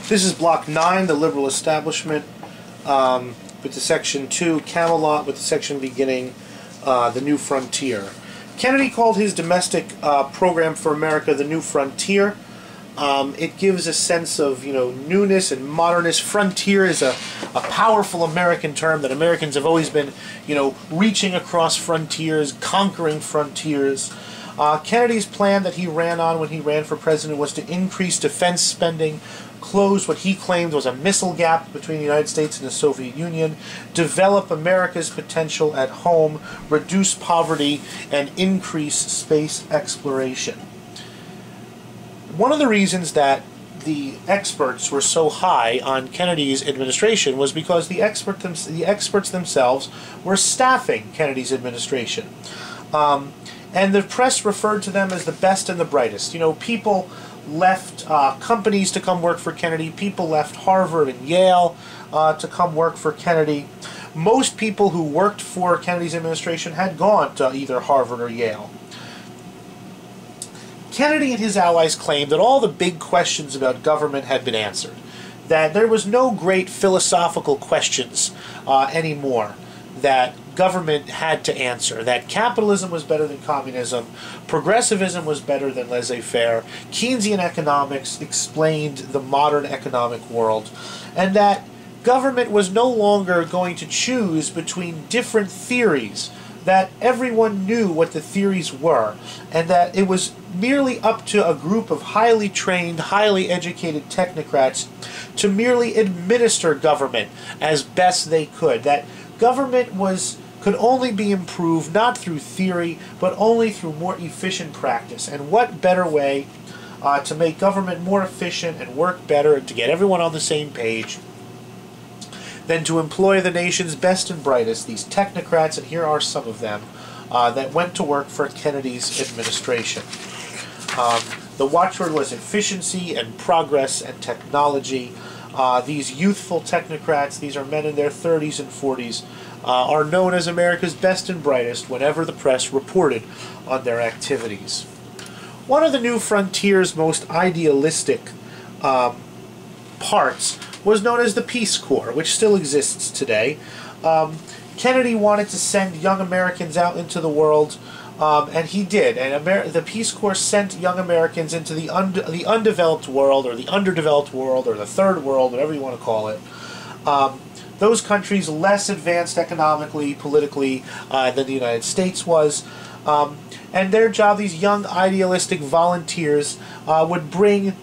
This is Block 9, the liberal establishment, with the section 2, Camelot, with the section beginning, the New Frontier. Kennedy called his domestic program for America the New Frontier. It gives a sense of, newness and modernist. Frontier is a powerful American term that Americans have always been, reaching across frontiers, conquering frontiers. Kennedy's plan that he ran on when he ran for president was to increase defense spending, close what he claimed was a missile gap between the United States and the Soviet Union, develop America's potential at home, reduce poverty, and increase space exploration. One of the reasons that the experts were so high on Kennedy's administration was because the experts themselves were staffing Kennedy's administration. And the press referred to them as the best and the brightest. People left companies to come work for Kennedy. People left Harvard and Yale to come work for Kennedy. Most people who worked for Kennedy's administration had gone to either Harvard or Yale. Kennedy and his allies claimed that all the big questions about government had been answered, that there was no great philosophical questions anymore that government had to answer, that capitalism was better than communism, progressivism was better than laissez-faire, Keynesian economics explained the modern economic world, and that government was no longer going to choose between different theories, that everyone knew what the theories were, and that it was merely up to a group of highly trained, highly educated technocrats to merely administer government as best they could, that government could only be improved not through theory, but only through more efficient practice. And what better way to make government more efficient and work better and to get everyone on the same page than to employ the nation's best and brightest, these technocrats, and here are some of them, that went to work for Kennedy's administration. The watchword was efficiency and progress and technology. These youthful technocrats, these are men in their 30s and 40s, are known as America's best and brightest whenever the press reported on their activities. One of the New Frontier's most idealistic parts was known as the Peace Corps, which still exists today. Kennedy wanted to send young Americans out into the world, and he did. And the Peace Corps sent young Americans into the undeveloped world, or the underdeveloped world, or the third world, whatever you want to call it. Those countries less advanced economically, politically, than the United States was. And their job, these young idealistic volunteers, would bring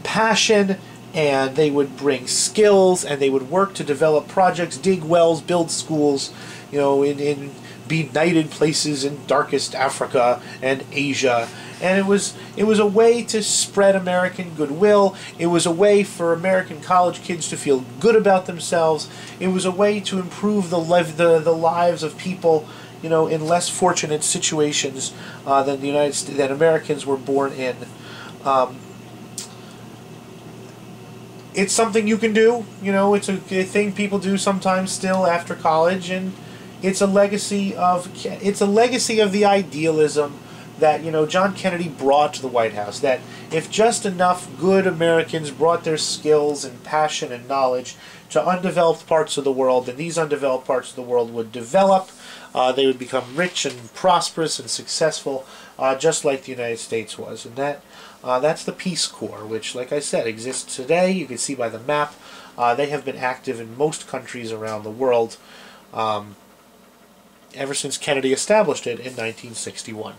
passion, and they would bring skills, and they would work to develop projects, dig wells, build schools, in benighted places in darkest Africa and Asia. And it was a way to spread American goodwill. It was a way for American college kids to feel good about themselves. It was a way to improve the lives of people, in less fortunate situations than than Americans were born in. It's something you can do. It's a thing people do sometimes still after college, and it's a legacy of the idealism that John Kennedy brought to the White House. That if just enough good Americans brought their skills and passion and knowledge to undeveloped parts of the world, then these undeveloped parts of the world would develop. They would become rich and prosperous and successful, just like the United States was. And that's the Peace Corps, which, like I said, exists today. You can see by the map. They have been active in most countries around the world ever since Kennedy established it in 1961.